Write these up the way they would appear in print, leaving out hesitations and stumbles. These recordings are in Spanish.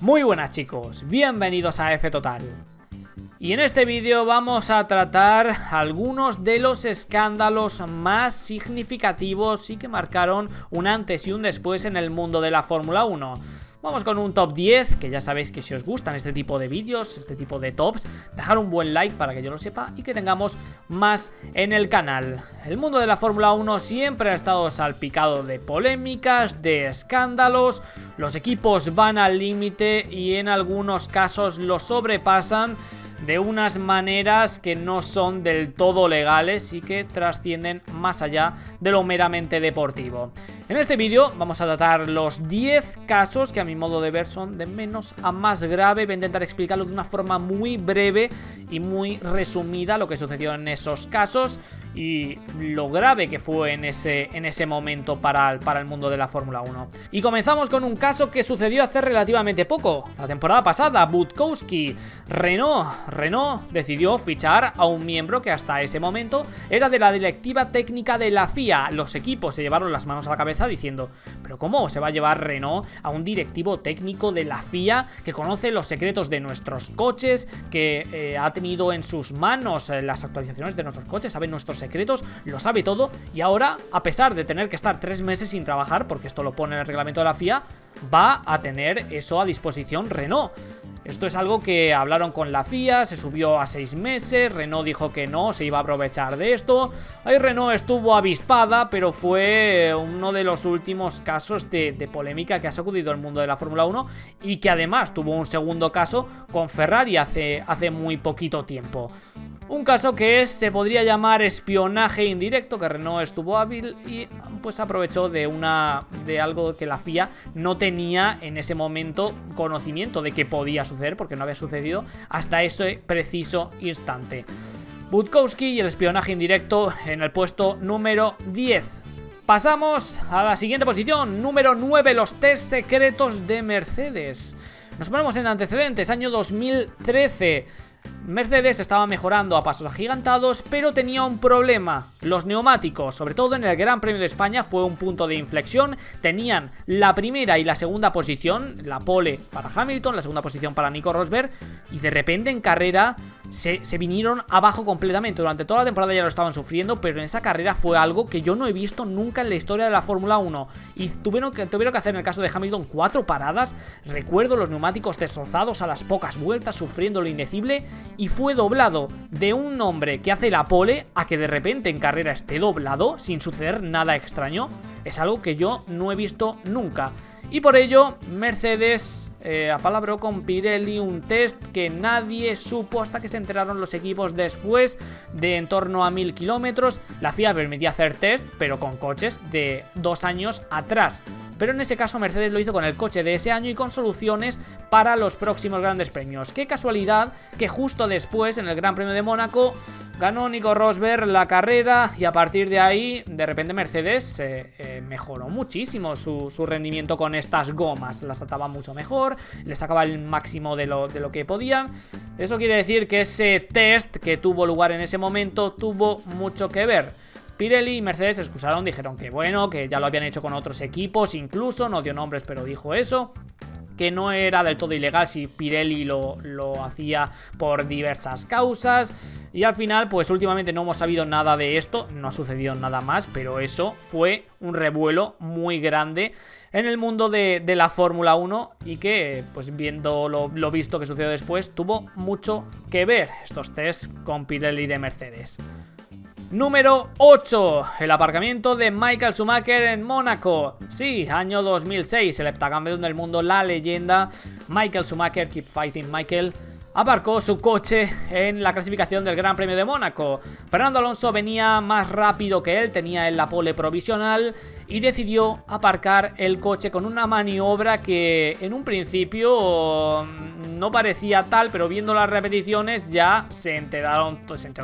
Muy buenas chicos, bienvenidos a F-Total. Y en este vídeo vamos a tratar algunos de los escándalos más significativos y que marcaron un antes y un después en el mundo de la Fórmula 1. Vamos con un top 10, que ya sabéis que si os gustan este tipo de vídeos, este tipo de tops, dejar un buen like para que yo lo sepa y que tengamos más en el canal. El mundo de la Fórmula 1 siempre ha estado salpicado de polémicas, de escándalos, los equipos van al límite y en algunos casos lo sobrepasan de unas maneras que no son del todo legales y que trascienden más allá de lo meramente deportivo. En este vídeo vamos a tratar los 10 casos que a mi modo de ver son de menos a más grave. Voy a intentar explicarlo de una forma muy breve y muy resumida lo que sucedió en esos casos y lo grave que fue en ese momento para el mundo de la Fórmula 1. Y comenzamos con un caso que sucedió hace relativamente poco, la temporada pasada. Budkowski, Renault decidió fichar a un miembro que hasta ese momento era de la directiva técnica de la FIA. Los equipos se llevaron las manos a la cabeza diciendo, pero ¿cómo se va a llevar Renault a un directivo técnico de la FIA que conoce los secretos de nuestros coches, que ha tenido en sus manos las actualizaciones de nuestros coches, sabe nuestros secretos, lo sabe todo, y ahora, a pesar de tener que estar 3 meses sin trabajar, porque esto lo pone en el reglamento de la FIA, va a tener eso a disposición Renault? Esto es algo que hablaron con la FIA, se subió a 6 meses, Renault dijo que no, se iba a aprovechar de esto. Ahí Renault estuvo avispada, pero fue uno de los últimos casos de polémica que ha sacudido el mundo de la Fórmula 1 y que además tuvo un segundo caso con Ferrari hace muy poquito tiempo. Un caso que se podría llamar espionaje indirecto, que Renault estuvo hábil y pues aprovechó de algo que la FIA no tenía en ese momento conocimiento de que podía suceder, porque no había sucedido hasta ese preciso instante. Budkowski y el espionaje indirecto en el puesto número 10. Pasamos a la siguiente posición, número 9, los test secretos de Mercedes. Nos ponemos en antecedentes, año 2013. Mercedes estaba mejorando a pasos agigantados, pero tenía un problema. Los neumáticos, sobre todo en el Gran Premio de España, fue un punto de inflexión. Tenían la primera y la segunda posición, la pole para Hamilton, la segunda posición para Nico Rosberg, y de repente en carrera se vinieron abajo completamente. Durante toda la temporada ya lo estaban sufriendo, pero en esa carrera fue algo que yo no he visto nunca en la historia de la Fórmula 1. Y tuvieron que hacer en el caso de Hamilton 4 paradas. Recuerdo los neumáticos destrozados a las pocas vueltas, sufriendo lo indecible. Y fue doblado de un hombre que hace la pole a que de repente en carrera esté doblado sin suceder nada extraño. Es algo que yo no he visto nunca. Y por ello Mercedes apalabró con Pirelli un test que nadie supo hasta que se enteraron los equipos después de en torno a 1000 kilómetros. La FIA permitía hacer test, pero con coches de 2 años atrás. Pero en ese caso Mercedes lo hizo con el coche de ese año y con soluciones para los próximos grandes premios. Qué casualidad que justo después, en el Gran Premio de Mónaco, ganó Nico Rosberg la carrera y a partir de ahí, de repente Mercedes mejoró muchísimo su rendimiento con estas gomas. Las ataba mucho mejor, le sacaba el máximo de lo que podían. Eso quiere decir que ese test que tuvo lugar en ese momento tuvo mucho que ver. Pirelli y Mercedes se excusaron, dijeron que bueno, que ya lo habían hecho con otros equipos, incluso, no dio nombres pero dijo eso, que no era del todo ilegal si Pirelli lo hacía por diversas causas. Y al final, pues últimamente no hemos sabido nada de esto, no ha sucedido nada más, pero eso fue un revuelo muy grande en el mundo de la Fórmula 1 y que, pues viendo lo visto que sucedió después, tuvo mucho que ver estos tests con Pirelli de Mercedes. Número 8, el aparcamiento de Michael Schumacher en Mónaco. Sí, año 2006, el heptacampeón del mundo, la leyenda Michael Schumacher, keep fighting Michael, aparcó su coche en la clasificación del Gran Premio de Mónaco. Fernando Alonso venía más rápido que él, tenía en la pole provisional y decidió aparcar el coche con una maniobra que en un principio no parecía tal, pero viendo las repeticiones ya se enteró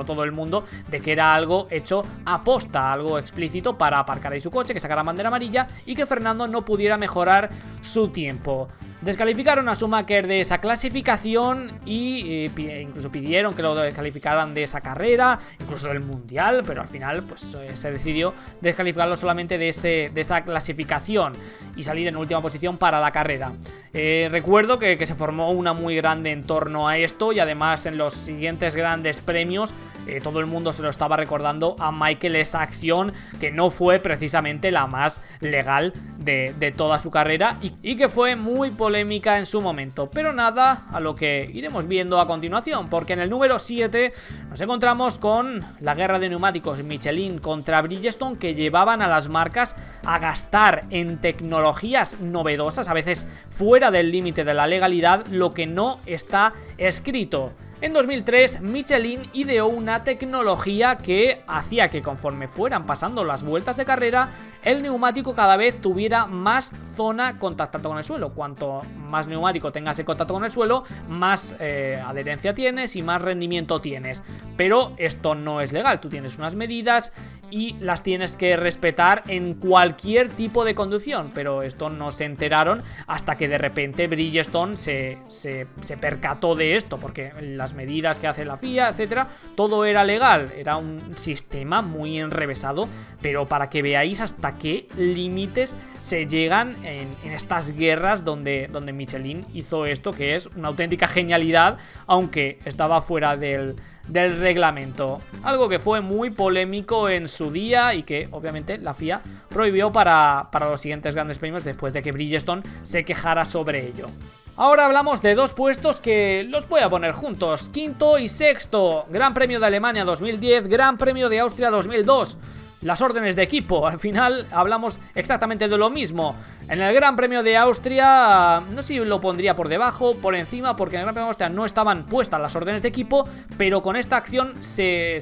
todo el mundo de que era algo hecho a posta, algo explícito para aparcar ahí su coche, que sacara bandera amarilla y que Fernando no pudiera mejorar su tiempo. Descalificaron a Schumacher de esa clasificación y incluso pidieron que lo descalificaran de esa carrera, incluso del mundial, pero al final pues se decidió descalificarlo solamente de esa clasificación y salir en última posición para la carrera. Recuerdo que se formó una muy grande en torno a esto y además en los siguientes grandes premios todo el mundo se lo estaba recordando a Michael, esa acción que no fue precisamente la más legal de toda su carrera y que fue muy polémica en su momento. Pero nada, a lo que iremos viendo a continuación, porque en el número 7 nos encontramos con la guerra de neumáticos Michelin contra Bridgestone, que llevaban a las marcas a gastar en tecnologías novedosas, a veces fuera del límite de la legalidad, lo que no está escrito. En 2003, Michelin ideó una tecnología que hacía que conforme fueran pasando las vueltas de carrera, el neumático cada vez tuviera más zona contactando con el suelo. Cuanto más neumático tengas en contacto con el suelo, más adherencia tienes y más rendimiento tienes. Pero esto no es legal, tú tienes unas medidas y las tienes que respetar en cualquier tipo de conducción, pero esto no se enteraron hasta que de repente Bridgestone se percató de esto, porque las medidas que hace la FIA, etcétera, todo era legal, era un sistema muy enrevesado, pero para que veáis hasta qué límites se llegan en estas guerras donde Michelin hizo esto, que es una auténtica genialidad, aunque estaba fuera del reglamento. Algo que fue muy polémico en su día y que obviamente la FIA prohibió para los siguientes grandes premios después de que Bridgestone se quejara sobre ello. Ahora hablamos de dos puestos que los voy a poner juntos, quinto y sexto. Gran Premio de Alemania 2010, Gran Premio de Austria 2002. Las órdenes de equipo, al final hablamos exactamente de lo mismo. En el Gran Premio de Austria, no sé si lo pondría por debajo, por encima, porque en el Gran Premio de Austria no estaban puestas las órdenes de equipo, pero con esta acción se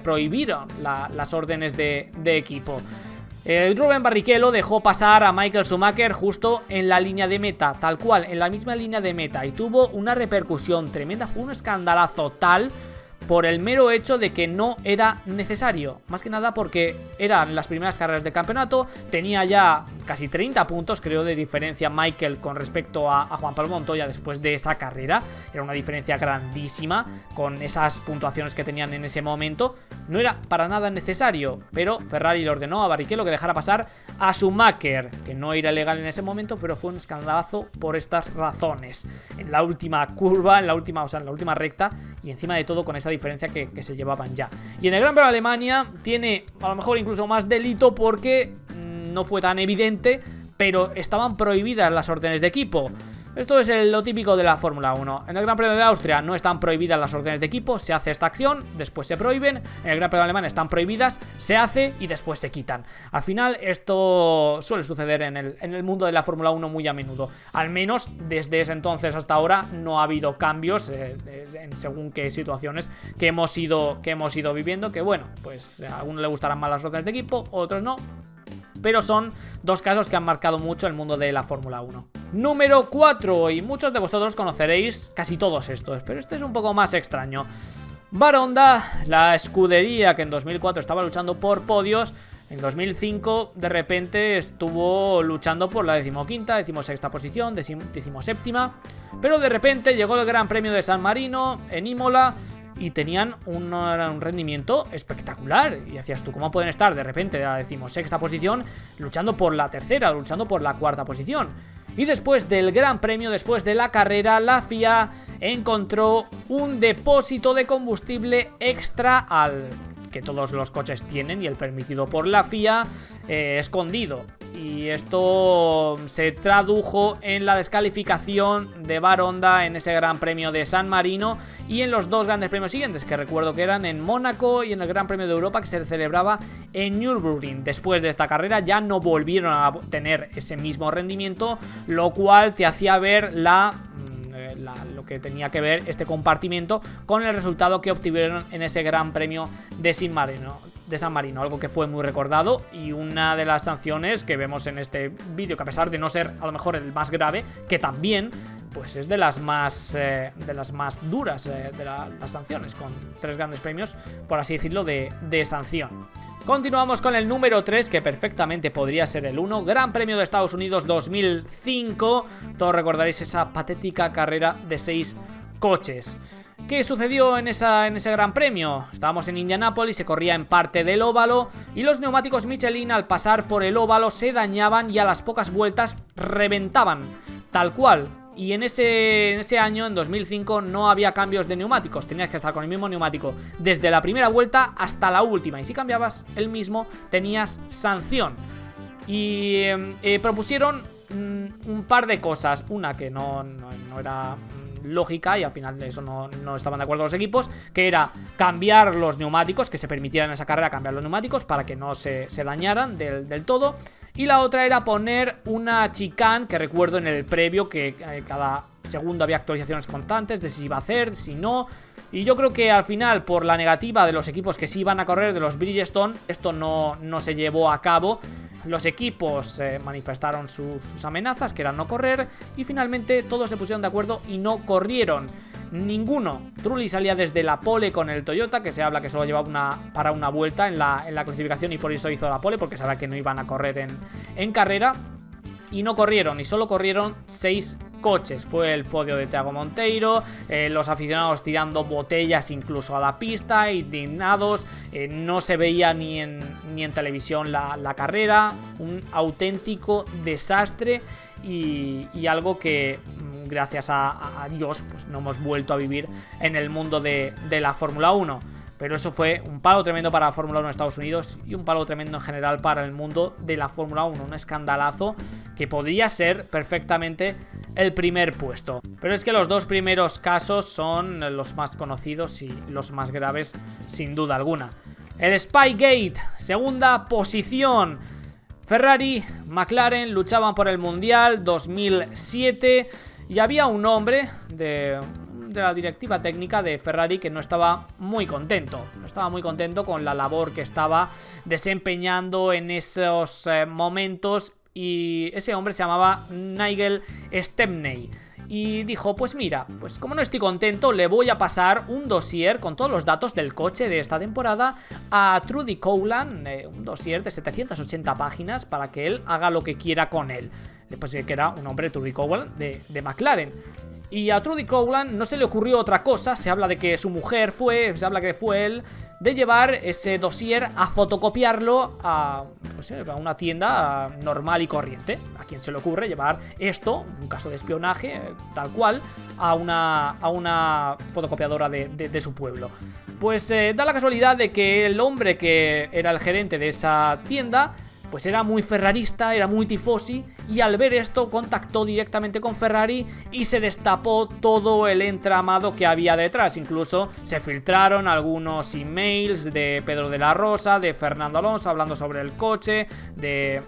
prohibieron las órdenes de equipo. Rubén Barrichello dejó pasar a Michael Schumacher justo en la línea de meta, tal cual, en la misma línea de meta, y tuvo una repercusión tremenda, fue un escandalazo tal por el mero hecho de que no era necesario, más que nada porque eran las primeras carreras de campeonato, tenía ya casi 30 puntos creo de diferencia Michael con respecto a Juan Pablo Montoya después de esa carrera, era una diferencia grandísima con esas puntuaciones que tenían en ese momento, no era para nada necesario, pero Ferrari le ordenó a Barrichello que dejara pasar a Schumacher, que no era legal en ese momento, pero fue un escandalazo por estas razones, en la última curva, en la última recta, y encima de todo con esa diferencia que se llevaban ya. Y en el Gran Premio de Alemania tiene a lo mejor incluso más delito porque no fue tan evidente, pero estaban prohibidas las órdenes de equipo. Esto es lo típico de la Fórmula 1. En el Gran Premio de Austria no están prohibidas las órdenes de equipo, se hace esta acción, después se prohíben. En el Gran Premio de Alemania están prohibidas, se hace y después se quitan. Al final esto suele suceder en el mundo de la Fórmula 1 muy a menudo. Al menos desde ese entonces hasta ahora no ha habido cambios en según qué situaciones que hemos ido viviendo. Que bueno, pues a algunos le gustarán más las órdenes de equipo, otros no. Pero son dos casos que han marcado mucho el mundo de la Fórmula 1. Número 4, y muchos de vosotros conoceréis casi todos estos, pero este es un poco más extraño. Baronda, la escudería que en 2004 estaba luchando por podios, en 2005 de repente estuvo luchando por la 15ª, 16ª posición, 17ª, pero de repente llegó el Gran Premio de San Marino en Imola y tenían un rendimiento espectacular. Y decías tú, ¿cómo pueden estar de repente de la 16ª posición luchando por la tercera, luchando por la 4ª posición? Y después del Gran Premio, después de la carrera, la FIA encontró un depósito de combustible extra al que todos los coches tienen y el permitido por la FIA escondido. Y esto se tradujo en la descalificación de Baronda en ese Gran Premio de San Marino y en los dos grandes premios siguientes, que recuerdo que eran en Mónaco y en el Gran Premio de Europa que se celebraba en Nürburgring. Después de esta carrera ya no volvieron a tener ese mismo rendimiento, lo cual te hacía ver lo que tenía que ver este compartimiento con el resultado que obtuvieron en ese Gran Premio de San Marino, algo que fue muy recordado y una de las sanciones que vemos en este vídeo, que a pesar de no ser a lo mejor el más grave, que también pues es de las más duras de las sanciones, con 3 grandes premios, por así decirlo, de sanción. Continuamos con el número 3, que perfectamente podría ser el 1. Gran Premio de Estados Unidos 2005. Todos recordaréis esa patética carrera de 6 coches. ¿Qué sucedió en ese Gran Premio? Estábamos en Indianápolis, se corría en parte del óvalo y los neumáticos Michelin al pasar por el óvalo se dañaban y a las pocas vueltas reventaban, tal cual. Y en ese año, en 2005, no había cambios de neumáticos. Tenías que estar con el mismo neumático desde la primera vuelta hasta la última. Y si cambiabas el mismo, tenías sanción. Y propusieron un par de cosas. Una que no era lógica y al final de eso no estaban de acuerdo los equipos, que era cambiar los neumáticos, que se permitieran en esa carrera cambiar los neumáticos para que no se dañaran del todo. Y la otra era poner una chicane, que recuerdo en el previo que cada segundo había actualizaciones constantes de si se iba a hacer, si no. Y yo creo que al final, por la negativa de los equipos que sí iban a correr, de los Bridgestone, esto no se llevó a cabo. Los equipos manifestaron sus amenazas, que eran no correr, y finalmente todos se pusieron de acuerdo y no corrieron. Ninguno. Trulli salía desde la pole con el Toyota, que se habla que solo llevaba para una vuelta en la clasificación y por eso hizo la pole, porque sabía que no iban a correr en carrera. Y no corrieron, y solo corrieron 6 coches. Fue el podio de Thiago Monteiro, los aficionados tirando botellas incluso a la pista, indignados, no se veía ni en televisión la carrera, un auténtico desastre y algo que gracias a Dios pues no hemos vuelto a vivir en el mundo de la Fórmula 1. Pero eso fue un palo tremendo para la Fórmula 1 en Estados Unidos y un palo tremendo en general para el mundo de la Fórmula 1. Un escandalazo que podría ser perfectamente el primer puesto. Pero es que los dos primeros casos son los más conocidos y los más graves sin duda alguna. El Spygate, segunda posición. Ferrari, McLaren luchaban por el Mundial 2007 y había un hombre de la directiva técnica de Ferrari que no estaba muy contento. No estaba muy contento con la labor que estaba desempeñando en esos momentos, y ese hombre se llamaba Nigel Stepney. Y dijo, pues mira, pues como no estoy contento, le voy a pasar un dossier con todos los datos del coche de esta temporada a Trudy Cowland, un dossier de 780 páginas para que él haga lo que quiera con él. Pues que era un hombre, Trudy Cowland, de McLaren. Y a Trudy Cowland no se le ocurrió otra cosa, se habla de que su mujer se habla que fue él, de llevar ese dossier a fotocopiarlo a una tienda normal y corriente. ¿A quién se le ocurre llevar esto, un caso de espionaje, tal cual, a una fotocopiadora de su pueblo? Pues da la casualidad de que el hombre que era el gerente de esa tienda pues era muy ferrarista, era muy tifosi, y al ver esto contactó directamente con Ferrari y se destapó todo el entramado que había detrás. Incluso se filtraron algunos emails de Pedro de la Rosa, de Fernando Alonso, hablando sobre el coche, de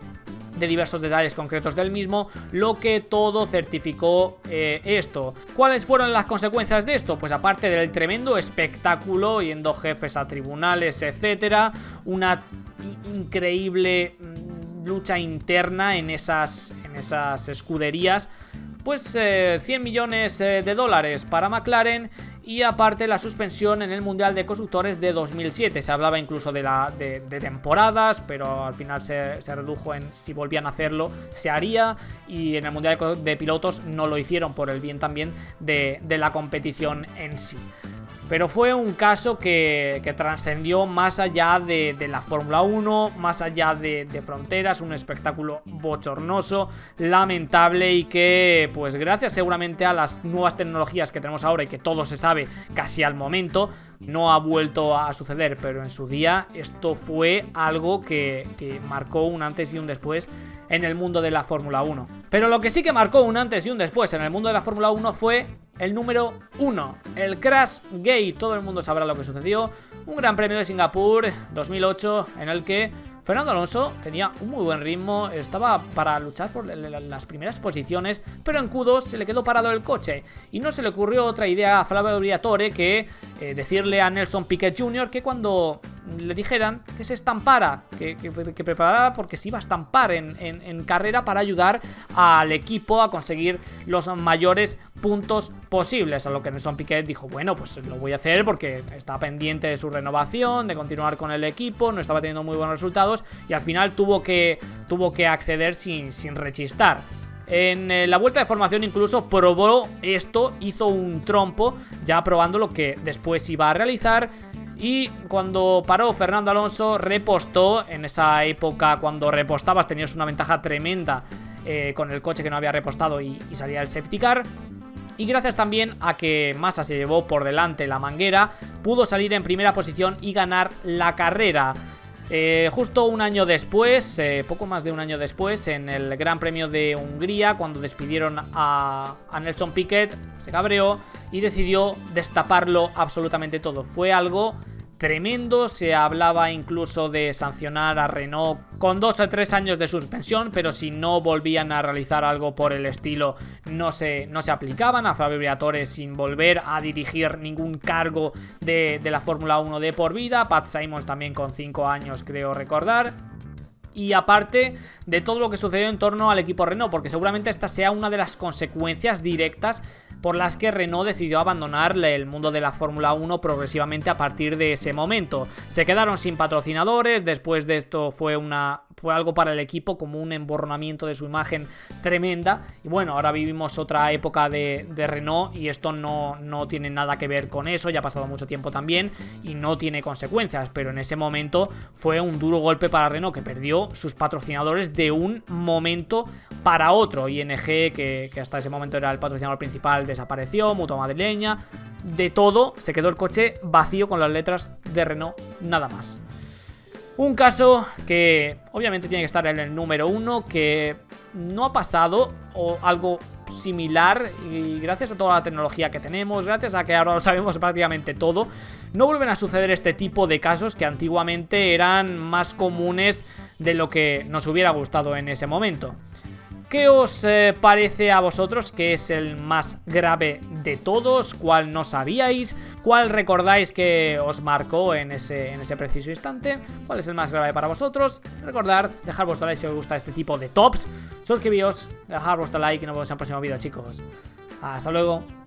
diversos detalles concretos del mismo, lo que todo certificó esto. ¿Cuáles fueron las consecuencias de esto? Pues aparte del tremendo espectáculo, yendo jefes a tribunales, etcétera, una increíble lucha interna en esas escuderías, pues 100 millones de dólares para McLaren, y aparte la suspensión en el Mundial de Constructores de 2007. Se hablaba incluso de temporadas, pero al final se redujo en si volvían a hacerlo, se haría, y en el Mundial de Pilotos no lo hicieron por el bien también de la competición en sí. Pero fue un caso que trascendió más allá de la Fórmula 1, más allá de fronteras, un espectáculo bochornoso, lamentable, y que pues gracias seguramente a las nuevas tecnologías que tenemos ahora y que todo se sabe casi al momento, no ha vuelto a suceder. Pero en su día esto fue algo que marcó un antes y un después en el mundo de la Fórmula 1. Pero lo que sí que marcó un antes y un después en el mundo de la Fórmula 1 fue el número 1, el Crash Gate. Todo el mundo sabrá lo que sucedió. Un Gran Premio de Singapur 2008 en el que Fernando Alonso tenía un muy buen ritmo, estaba para luchar por las primeras posiciones, pero en Q2 se le quedó parado el coche y no se le ocurrió otra idea a Flavio Briatore que decirle a Nelson Piquet Jr. que cuando le dijeran que se estampara, que preparara, porque se iba a estampar en carrera para ayudar al equipo a conseguir los mayores puntos posibles. A lo que Nelson Piquet dijo, bueno, pues lo voy a hacer porque estaba pendiente de su renovación, de continuar con el equipo, no estaba teniendo muy buenos resultados y al final tuvo que acceder sin rechistar. En la vuelta de formación incluso probó esto, hizo un trompo, ya probando lo que después iba a realizar. Y cuando paró Fernando Alonso, repostó. En esa época, cuando repostabas, tenías una ventaja tremenda con el coche que no había repostado y salía el safety car. Y gracias también a que Massa se llevó por delante la manguera, pudo salir en primera posición y ganar la carrera. Justo un año después, poco más de un año después, en el Gran Premio de Hungría, cuando despidieron a Nelson Piquet, se cabreó y decidió destaparlo absolutamente todo. Fue algo tremendo, se hablaba incluso de sancionar a Renault con 2 o 3 años de suspensión, pero si no volvían a realizar algo por el estilo no se aplicaban a Fabio Briatore sin volver a dirigir ningún cargo de la Fórmula 1 de por vida. Pat Simons también con 5 años, creo recordar. Y aparte de todo lo que sucedió en torno al equipo Renault, porque seguramente esta sea una de las consecuencias directas por las que Renault decidió abandonar el mundo de la Fórmula 1 progresivamente a partir de ese momento. Se quedaron sin patrocinadores, después de esto fue algo para el equipo como un emborronamiento de su imagen tremenda. Y bueno, ahora vivimos otra época de Renault y esto no tiene nada que ver con eso, ya ha pasado mucho tiempo también y no tiene consecuencias, pero en ese momento fue un duro golpe para Renault, que perdió sus patrocinadores de un momento para otro. ING, que hasta ese momento era el patrocinador principal, desapareció, Mutua Madrileña, de todo, se quedó el coche vacío con las letras de Renault, nada más. Un caso que obviamente tiene que estar en el número 1, que no ha pasado o algo similar, y gracias a toda la tecnología que tenemos, gracias a que ahora lo sabemos prácticamente todo, no vuelven a suceder este tipo de casos que antiguamente eran más comunes de lo que nos hubiera gustado en ese momento. ¿Qué os parece a vosotros que es el más grave de todos? ¿Cuál no sabíais? ¿Cuál recordáis que os marcó en ese preciso instante? ¿Cuál es el más grave para vosotros? Recordad, dejar vuestro like si os gusta este tipo de tops. Suscribíos, dejar vuestro like y nos vemos en el próximo vídeo, chicos. Hasta luego.